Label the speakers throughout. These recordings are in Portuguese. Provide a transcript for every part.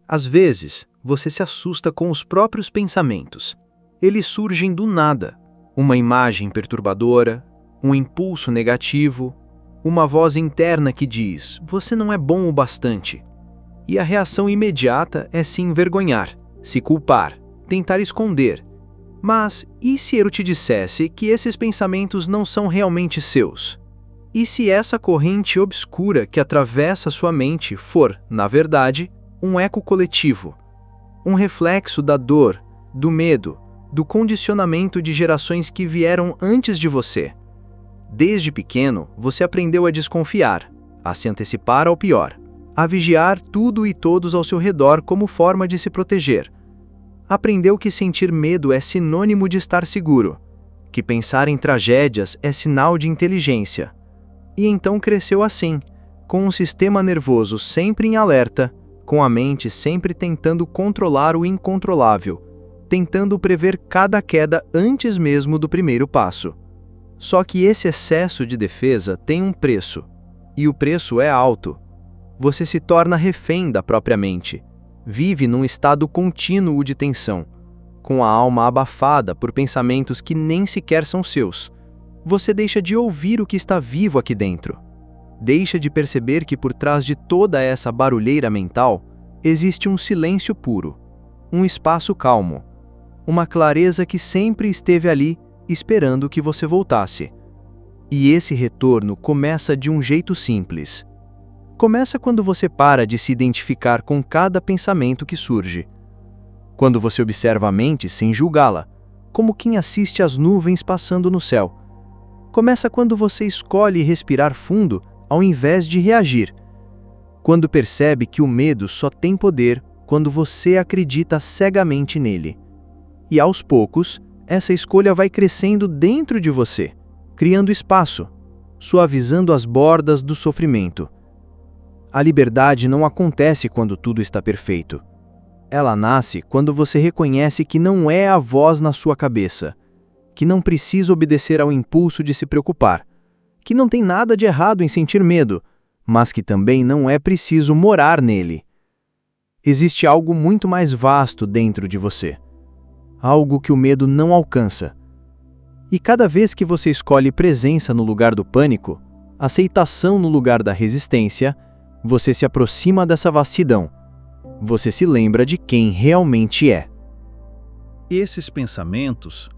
Speaker 1: Às vezes, você se assusta com os próprios pensamentos. Eles surgem do nada. Uma imagem perturbadora, um impulso negativo, uma voz interna que diz: "Você não é bom o bastante." E a reação imediata é se envergonhar, se culpar, tentar esconder. Mas e se eu te dissesse que esses pensamentos não são realmente seus? E se essa corrente obscura que atravessa sua mente for, na verdade, um eco coletivo, um reflexo da dor, do medo, do condicionamento de gerações que vieram antes de você? Desde pequeno, você aprendeu a desconfiar, a se antecipar ao pior, a vigiar tudo e todos ao seu redor como forma de se proteger. Aprendeu que sentir medo é sinônimo de estar seguro, que pensar em tragédias é sinal de inteligência. E então cresceu assim, com um sistema nervoso sempre em alerta, com a mente sempre tentando controlar o incontrolável, tentando prever cada queda antes mesmo do primeiro passo. Só que esse excesso de defesa tem um preço, e o preço é alto. Você se torna refém da própria mente, vive num estado contínuo de tensão, com a alma abafada por pensamentos que nem sequer são seus. Você deixa de ouvir o que está vivo aqui dentro. Deixa de perceber que por trás de toda essa barulheira mental existe um silêncio puro, um espaço calmo, uma clareza que sempre esteve ali esperando que você voltasse. E esse retorno começa de um jeito simples. Começa quando você para de se identificar com cada pensamento que surge. Quando você observa a mente sem julgá-la, como quem assiste às nuvens passando no céu. Começa quando você escolhe respirar fundo ao invés de reagir. Quando percebe que o medo só tem poder quando você acredita cegamente nele. E aos poucos, essa escolha vai crescendo dentro de você, criando espaço, suavizando as bordas do sofrimento. A liberdade não acontece quando tudo está perfeito. Ela nasce quando você reconhece que não é a voz na sua cabeça, que não precisa obedecer ao impulso de se preocupar, que não tem nada de errado em sentir medo, mas que também não é preciso morar nele. Existe algo muito mais vasto dentro de você, algo que o medo não alcança. E cada vez que você escolhe presença no lugar do pânico, aceitação no lugar da resistência, você se aproxima dessa vastidão. Você se lembra de quem realmente é.
Speaker 2: Esses pensamentos,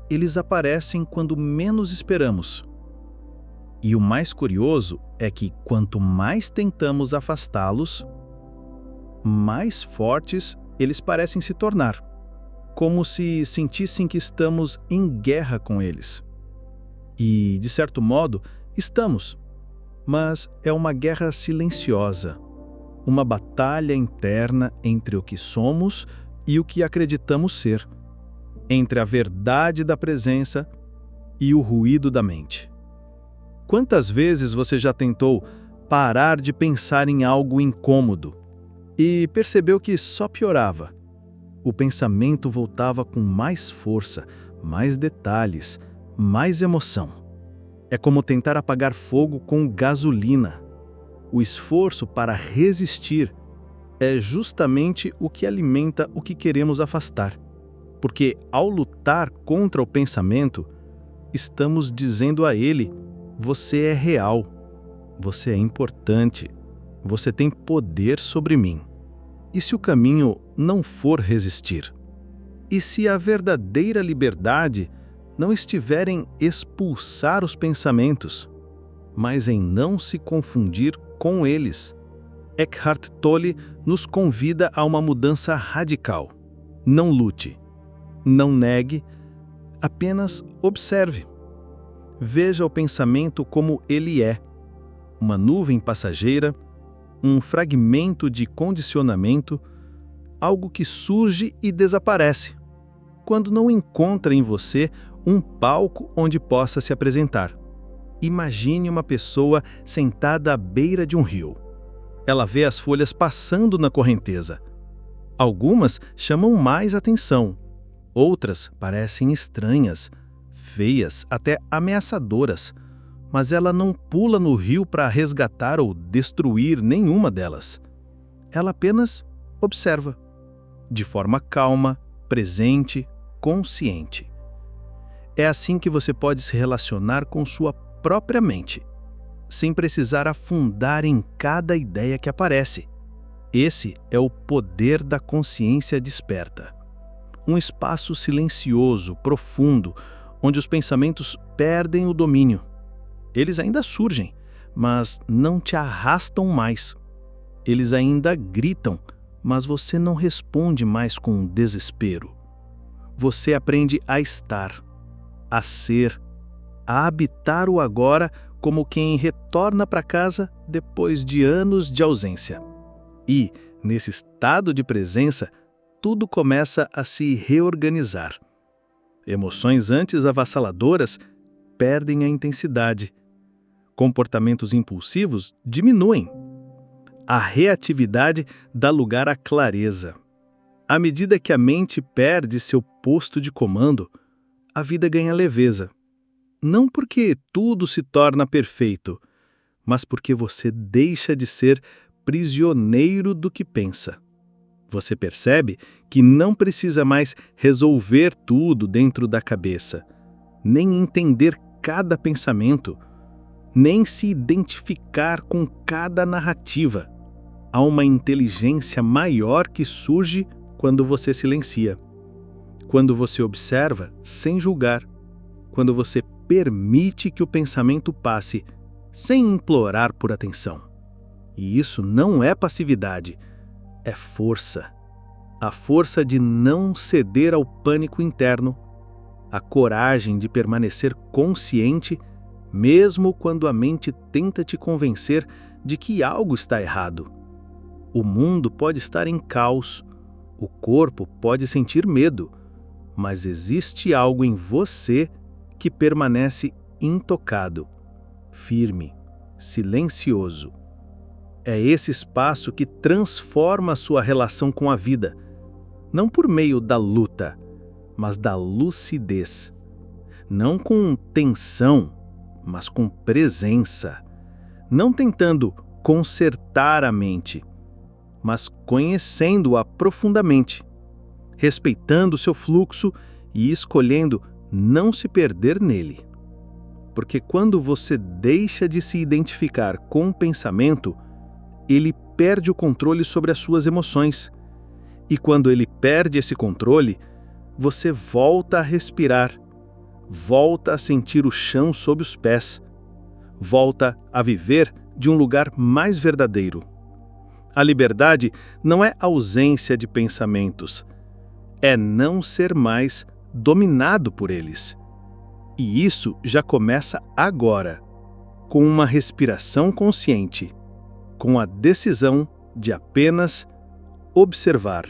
Speaker 2: eles aparecem quando menos esperamos. E o mais curioso é que quanto mais tentamos afastá-los, mais fortes eles parecem se tornar, como se sentissem que estamos em guerra com eles. E, de certo modo, estamos, mas é uma guerra silenciosa, uma batalha interna entre o que somos e o que acreditamos ser, entre a verdade da presença e o ruído da mente. Quantas vezes você já tentou parar de pensar em algo incômodo e percebeu que só piorava? O pensamento voltava com mais força, mais detalhes, mais emoção. É como tentar apagar fogo com gasolina. O esforço para resistir é justamente o que alimenta o que queremos afastar. Porque ao lutar contra o pensamento, estamos dizendo a ele: você é real, você é importante, você tem poder sobre mim. E se o caminho não for resistir? E se a verdadeira liberdade não estiver em expulsar os pensamentos, mas em não se confundir com eles? Eckhart Tolle nos convida a uma mudança radical. Não lute, não negue, apenas observe. Veja o pensamento como ele é, uma nuvem passageira, um fragmento de condicionamento, algo que surge e desaparece, quando não encontra em você um palco onde possa se apresentar. Imagine uma pessoa sentada à beira de um rio. Ela vê as folhas passando na correnteza. Algumas chamam mais atenção, outras parecem estranhas, feias, até ameaçadoras, mas ela não pula no rio para resgatar ou destruir nenhuma delas. Ela apenas observa, de forma calma, presente, consciente. É assim que você pode se relacionar com sua própria mente, sem precisar afundar em cada ideia que aparece. Esse é o poder da consciência desperta. Um espaço silencioso, profundo, onde os pensamentos perdem o domínio. Eles ainda surgem, mas não te arrastam mais. Eles ainda gritam, mas você não responde mais com desespero. Você aprende a estar, a ser, a habitar o agora como quem retorna para casa depois de anos de ausência. E, nesse estado de presença, tudo começa a se reorganizar. Emoções antes avassaladoras perdem a intensidade. Comportamentos impulsivos diminuem. A reatividade dá lugar à clareza. À medida que a mente perde seu posto de comando, a vida ganha leveza. Não porque tudo se torna perfeito, mas porque você deixa de ser prisioneiro do que pensa. Você percebe que não precisa mais resolver tudo dentro da cabeça, nem entender cada pensamento, nem se identificar com cada narrativa. Há uma inteligência maior que surge quando você silencia, quando você observa sem julgar, quando você permite que o pensamento passe sem implorar por atenção. E isso não é passividade, é força. A força de não ceder ao pânico interno, a coragem de permanecer consciente, mesmo quando a mente tenta te convencer de que algo está errado. O mundo pode estar em caos, o corpo pode sentir medo, mas existe algo em você que permanece intocado, firme, silencioso. É esse espaço que transforma a sua relação com a vida, não por meio da luta, mas da lucidez. Não com tensão, mas com presença. Não tentando consertar a mente, mas conhecendo-a profundamente, respeitando seu fluxo e escolhendo não se perder nele. Porque quando você deixa de se identificar com o pensamento, ele perde o controle sobre as suas emoções. E quando ele perde esse controle, você volta a respirar, volta a sentir o chão sob os pés, volta a viver de um lugar mais verdadeiro. A liberdade não é ausência de pensamentos, é não ser mais dominado por eles. E isso já começa agora, com uma respiração consciente, com a decisão de apenas observar.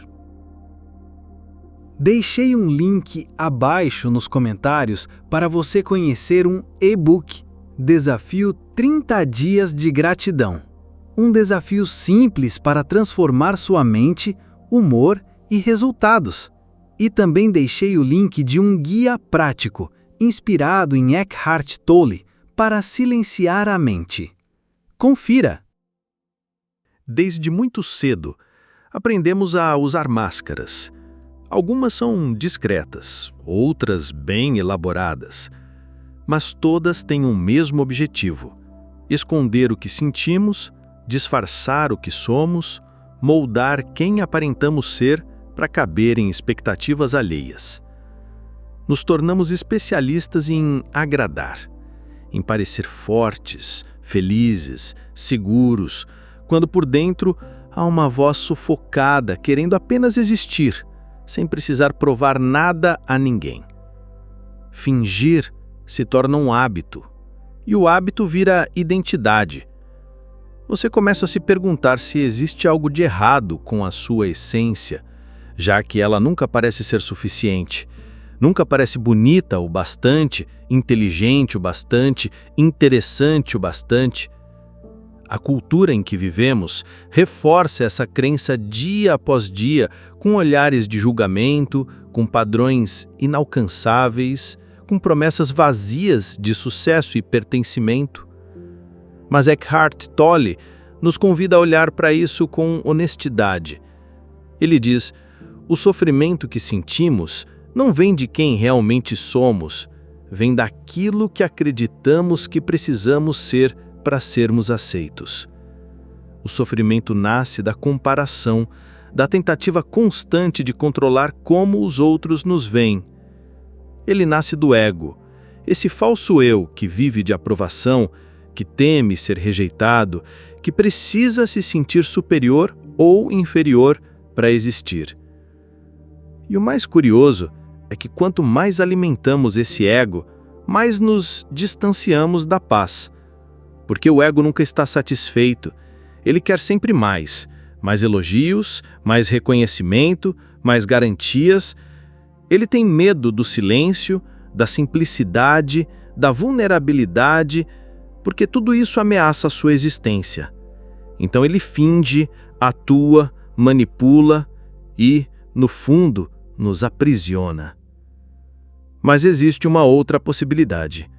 Speaker 1: Deixei um link abaixo nos comentários para você conhecer um e-book, Desafio 30 Dias de Gratidão. Um desafio simples para transformar sua mente, humor e resultados. E também deixei o link de um guia prático, inspirado em Eckhart Tolle, para silenciar a mente. Confira!
Speaker 2: Desde muito cedo, aprendemos a usar máscaras. Algumas são discretas, outras bem elaboradas. Mas todas têm um mesmo objetivo: esconder o que sentimos, disfarçar o que somos, moldar quem aparentamos ser para caber em expectativas alheias. Nos tornamos especialistas em agradar, em parecer fortes, felizes, seguros, quando por dentro há uma voz sufocada querendo apenas existir, sem precisar provar nada a ninguém. Fingir se torna um hábito, e o hábito vira identidade. Você começa a se perguntar se existe algo de errado com a sua essência, já que ela nunca parece ser suficiente, nunca parece bonita o bastante, inteligente o bastante, interessante o bastante. A cultura em que vivemos reforça essa crença dia após dia, com olhares de julgamento, com padrões inalcançáveis, com promessas vazias de sucesso e pertencimento. Mas Eckhart Tolle nos convida a olhar para isso com honestidade, Ele diz: o sofrimento que sentimos não vem de quem realmente somos, vem daquilo que acreditamos que precisamos ser para sermos aceitos. O sofrimento nasce da comparação, da tentativa constante de controlar como os outros nos veem. Ele nasce do ego, esse falso eu que vive de aprovação, que teme ser rejeitado, que precisa se sentir superior ou inferior para existir. E o mais curioso é que quanto mais alimentamos esse ego, mais nos distanciamos da paz. Porque o ego nunca está satisfeito. Ele quer sempre mais elogios, mais reconhecimento, mais garantias. Ele tem medo do silêncio, da simplicidade, da vulnerabilidade, porque tudo isso ameaça a sua existência. Então ele finge, atua, manipula e, no fundo, nos aprisiona. Mas existe uma outra possibilidade.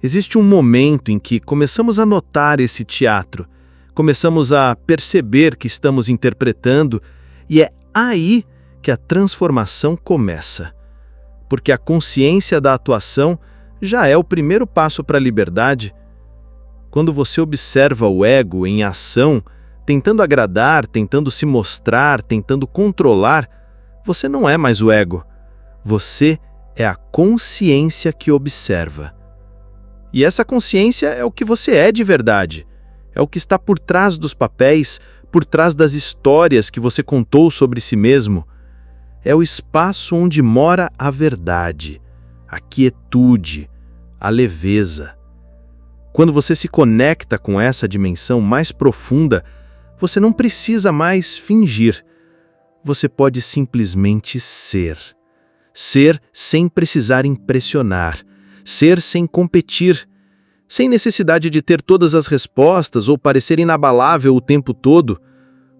Speaker 2: Existe um momento em que começamos a notar esse teatro, começamos a perceber que estamos interpretando, e é aí que a transformação começa. Porque a consciência da atuação já é o primeiro passo para a liberdade. Quando você observa o ego em ação, tentando agradar, tentando se mostrar, tentando controlar, você não é mais o ego. Você é a consciência que observa. E essa consciência é o que você é de verdade. É o que está por trás dos papéis, por trás das histórias que você contou sobre si mesmo. É o espaço onde mora a verdade, a quietude, a leveza. Quando você se conecta com essa dimensão mais profunda, você não precisa mais fingir. Você pode simplesmente ser. Ser sem precisar impressionar. Ser sem competir. Sem necessidade de ter todas as respostas ou parecer inabalável o tempo todo.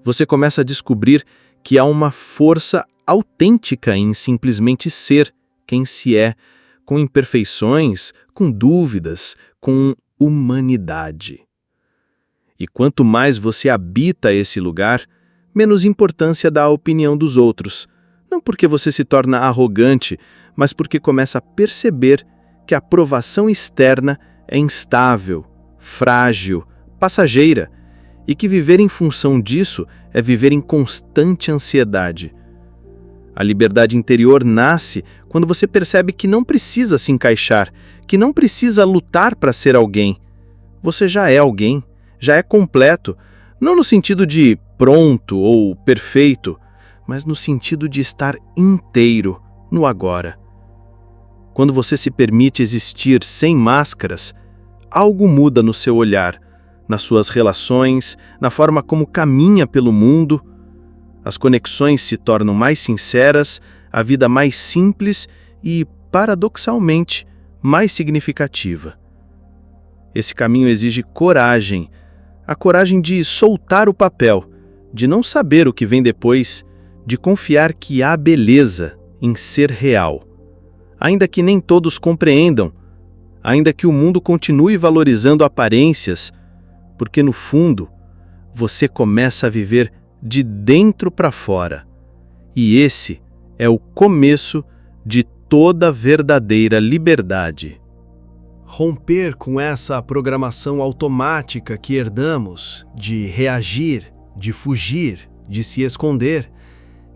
Speaker 2: Você começa a descobrir que há uma força autêntica em simplesmente ser quem se é, com imperfeições, com dúvidas, com humanidade. E quanto mais você habita esse lugar, menos importância dá à opinião dos outros. Não porque você se torna arrogante, mas porque começa a perceber que a aprovação externa é instável, frágil, passageira, e que viver em função disso é viver em constante ansiedade. A liberdade interior nasce quando você percebe que não precisa se encaixar, que não precisa lutar para ser alguém. Você já é alguém, já é completo, não no sentido de pronto ou perfeito, mas no sentido de estar inteiro no agora. Quando você se permite existir sem máscaras, algo muda no seu olhar, nas suas relações, na forma como caminha pelo mundo. As conexões se tornam mais sinceras, a vida mais simples e, paradoxalmente, mais significativa. Esse caminho exige coragem, a coragem de soltar o papel, de não saber o que vem depois, de confiar que há beleza em ser real. Ainda que nem todos compreendam, ainda que o mundo continue valorizando aparências, porque no fundo, você começa a viver de dentro para fora. E esse é o começo de toda verdadeira liberdade.
Speaker 1: Romper com essa programação automática que herdamos de reagir, de fugir, de se esconder,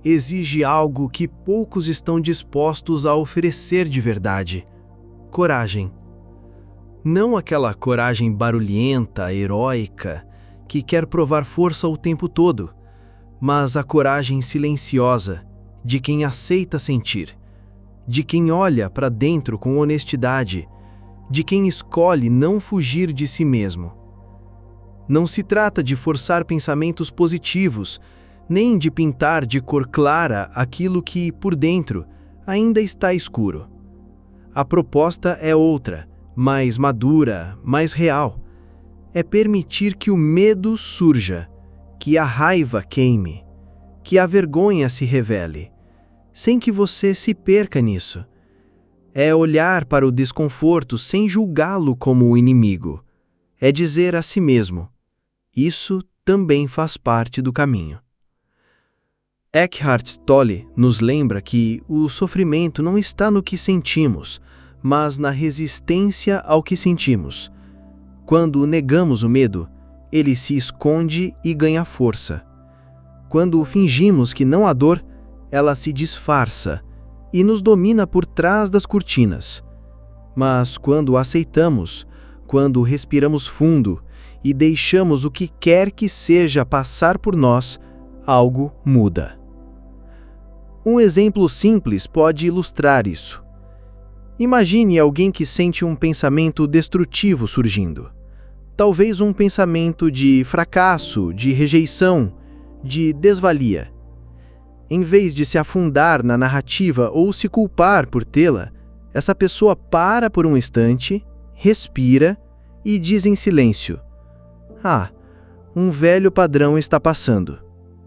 Speaker 1: exige algo que poucos estão dispostos a oferecer de verdade: coragem. Não aquela coragem barulhenta, heróica, que quer provar força o tempo todo, mas a coragem silenciosa de quem aceita sentir, de quem olha para dentro com honestidade, de quem escolhe não fugir de si mesmo. Não se trata de forçar pensamentos positivos, nem de pintar de cor clara aquilo que, por dentro, ainda está escuro. A proposta é outra, mais madura, mais real. É permitir que o medo surja, que a raiva queime, que a vergonha se revele, sem que você se perca nisso. É olhar para o desconforto sem julgá-lo como o inimigo. É dizer a si mesmo: isso também faz parte do caminho. Eckhart Tolle nos lembra que o sofrimento não está no que sentimos, mas na resistência ao que sentimos. Quando negamos o medo, ele se esconde e ganha força. Quando fingimos que não há dor, ela se disfarça e nos domina por trás das cortinas. Mas quando aceitamos, quando respiramos fundo e deixamos o que quer que seja passar por nós, algo muda. Um exemplo simples pode ilustrar isso. Imagine alguém que sente um pensamento destrutivo surgindo. Talvez um pensamento de fracasso, de rejeição, de desvalia. Em vez de se afundar na narrativa ou se culpar por tê-la, essa pessoa para por um instante, respira e diz em silêncio: "Ah, um velho padrão está passando.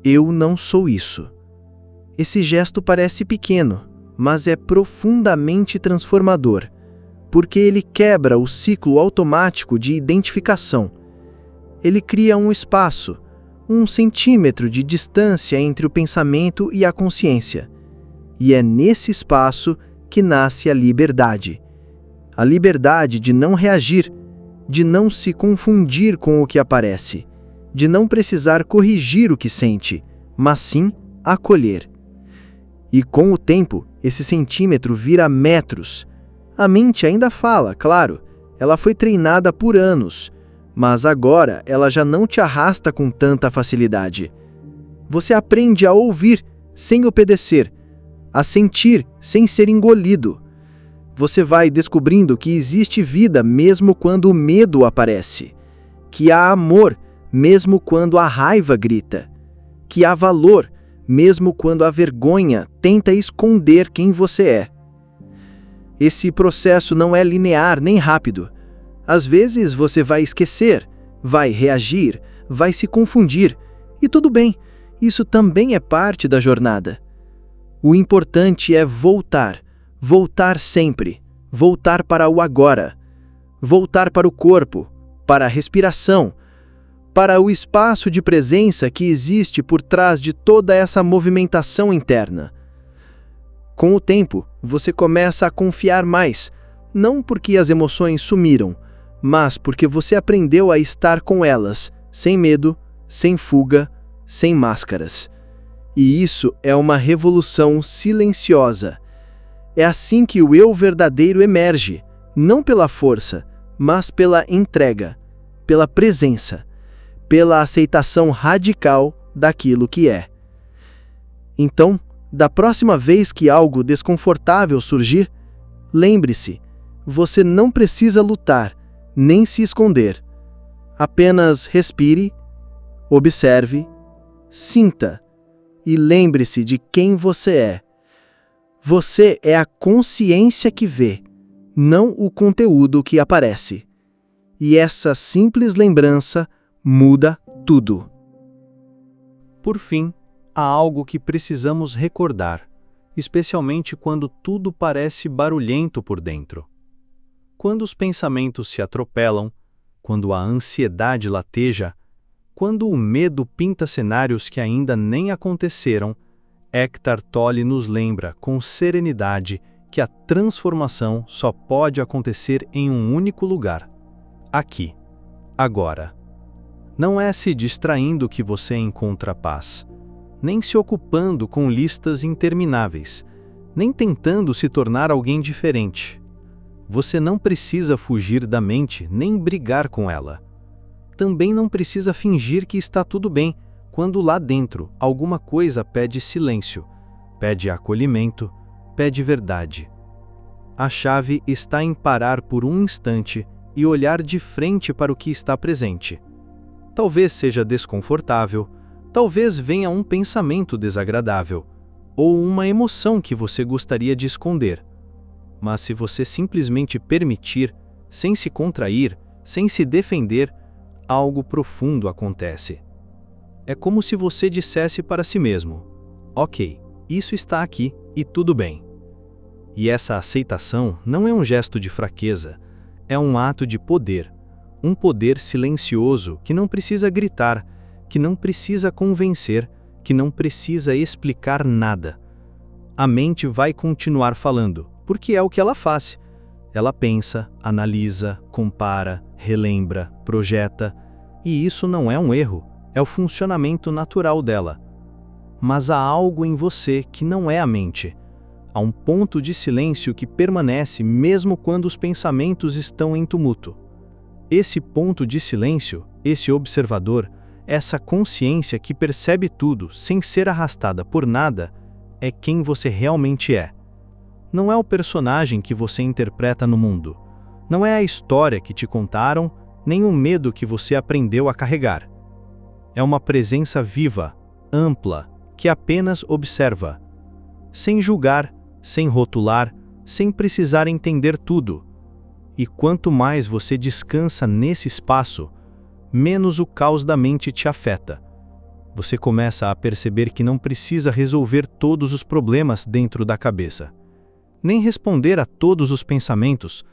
Speaker 1: Eu não sou isso." Esse gesto parece pequeno, mas é profundamente transformador, porque ele quebra o ciclo automático de identificação. Ele cria um espaço, 1 centímetro de distância entre o pensamento e a consciência. E é nesse espaço que nasce a liberdade. A liberdade de não reagir, de não se confundir com o que aparece, de não precisar corrigir o que sente, mas sim acolher. E com o tempo, esse centímetro vira metros. A mente ainda fala, claro, ela foi treinada por anos, mas agora ela já não te arrasta com tanta facilidade. Você aprende a ouvir sem obedecer, a sentir sem ser engolido. Você vai descobrindo que existe vida mesmo quando o medo aparece, que há amor mesmo quando a raiva grita, que há valor mesmo quando a vergonha tenta esconder quem você é. Esse processo não é linear nem rápido. Às vezes você vai esquecer, vai reagir, vai se confundir, e tudo bem, isso também é parte da jornada. O importante é voltar sempre, voltar para o agora, voltar para o corpo, para a respiração, para o espaço de presença que existe por trás de toda essa movimentação interna. Com o tempo, você começa a confiar mais, não porque as emoções sumiram, mas porque você aprendeu a estar com elas, sem medo, sem fuga, sem máscaras. E isso é uma revolução silenciosa. É assim que o eu verdadeiro emerge, não pela força, mas pela entrega, pela presença, pela aceitação radical daquilo que é. Então, da próxima vez que algo desconfortável surgir, lembre-se, você não precisa lutar, nem se esconder. Apenas respire, observe, sinta e lembre-se de quem você é. Você é a consciência que vê, não o conteúdo que aparece. E essa simples lembrança muda tudo. Por fim, há algo que precisamos recordar, especialmente quando tudo parece barulhento por dentro. Quando os pensamentos se atropelam, quando a ansiedade lateja, quando o medo pinta cenários que ainda nem aconteceram, Eckhart Tolle nos lembra com serenidade que a transformação só pode acontecer em um único lugar: aqui, agora. Não é se distraindo que você encontra paz, nem se ocupando com listas intermináveis, nem tentando se tornar alguém diferente. Você não precisa fugir da mente nem brigar com ela. Também não precisa fingir que está tudo bem, quando lá dentro alguma coisa pede silêncio, pede acolhimento, pede verdade. A chave está em parar por um instante e olhar de frente para o que está presente. Talvez seja desconfortável, talvez venha um pensamento desagradável, ou uma emoção que você gostaria de esconder. Mas se você simplesmente permitir, sem se contrair, sem se defender, algo profundo acontece. É como se você dissesse para si mesmo: ok, isso está aqui e tudo bem. E essa aceitação não é um gesto de fraqueza, é um ato de poder. Um poder silencioso que não precisa gritar, que não precisa convencer,
Speaker 2: que não precisa explicar nada. A mente vai continuar falando, porque é o que ela faz. Ela pensa, analisa, compara, relembra, projeta, e isso não é um erro, é o funcionamento natural dela. Mas há algo em você que não é a mente. Há um ponto de silêncio que permanece mesmo quando os pensamentos estão em tumulto. Esse ponto de silêncio, esse observador, essa consciência que percebe tudo sem ser arrastada por nada, é quem você realmente é. Não é o personagem que você interpreta no mundo. Não é a história que te contaram, nem o medo que você aprendeu a carregar. É uma presença viva, ampla, que apenas observa. Sem julgar, sem rotular, sem precisar entender tudo. E quanto mais você descansa nesse espaço, menos o caos da mente te afeta. Você começa a perceber que não precisa resolver todos os problemas dentro da cabeça, nem responder a todos os pensamentos,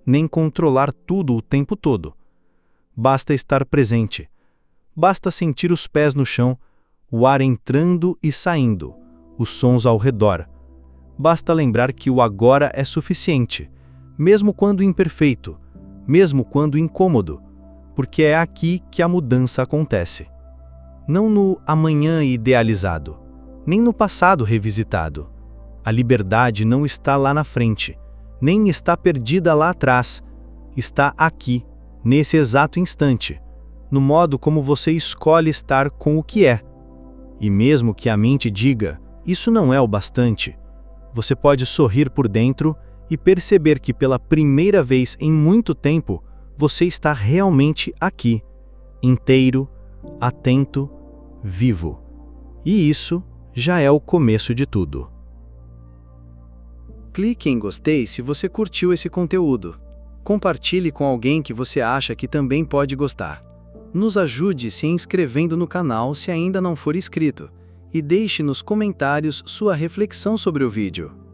Speaker 2: nem controlar tudo o tempo todo. Basta estar presente. Basta sentir os pés no chão, o ar entrando e saindo, os sons ao redor. Basta lembrar que o agora é suficiente, mesmo quando imperfeito, mesmo quando incômodo, porque é aqui que a mudança acontece. Não no amanhã idealizado, nem no passado revisitado. A liberdade não está lá na frente, nem está perdida lá atrás. Está aqui, nesse exato instante, no modo como você escolhe estar com o que é. E mesmo que a mente diga, isso não é o bastante, você pode sorrir por dentro e perceber que pela primeira vez em muito tempo, você está realmente aqui, inteiro, atento, vivo. E isso já é o começo de tudo.
Speaker 1: Clique em gostei se você curtiu esse conteúdo. Compartilhe com alguém que você acha que também pode gostar. Nos ajude se inscrevendo no canal se ainda não for inscrito. E deixe nos comentários sua reflexão sobre o vídeo.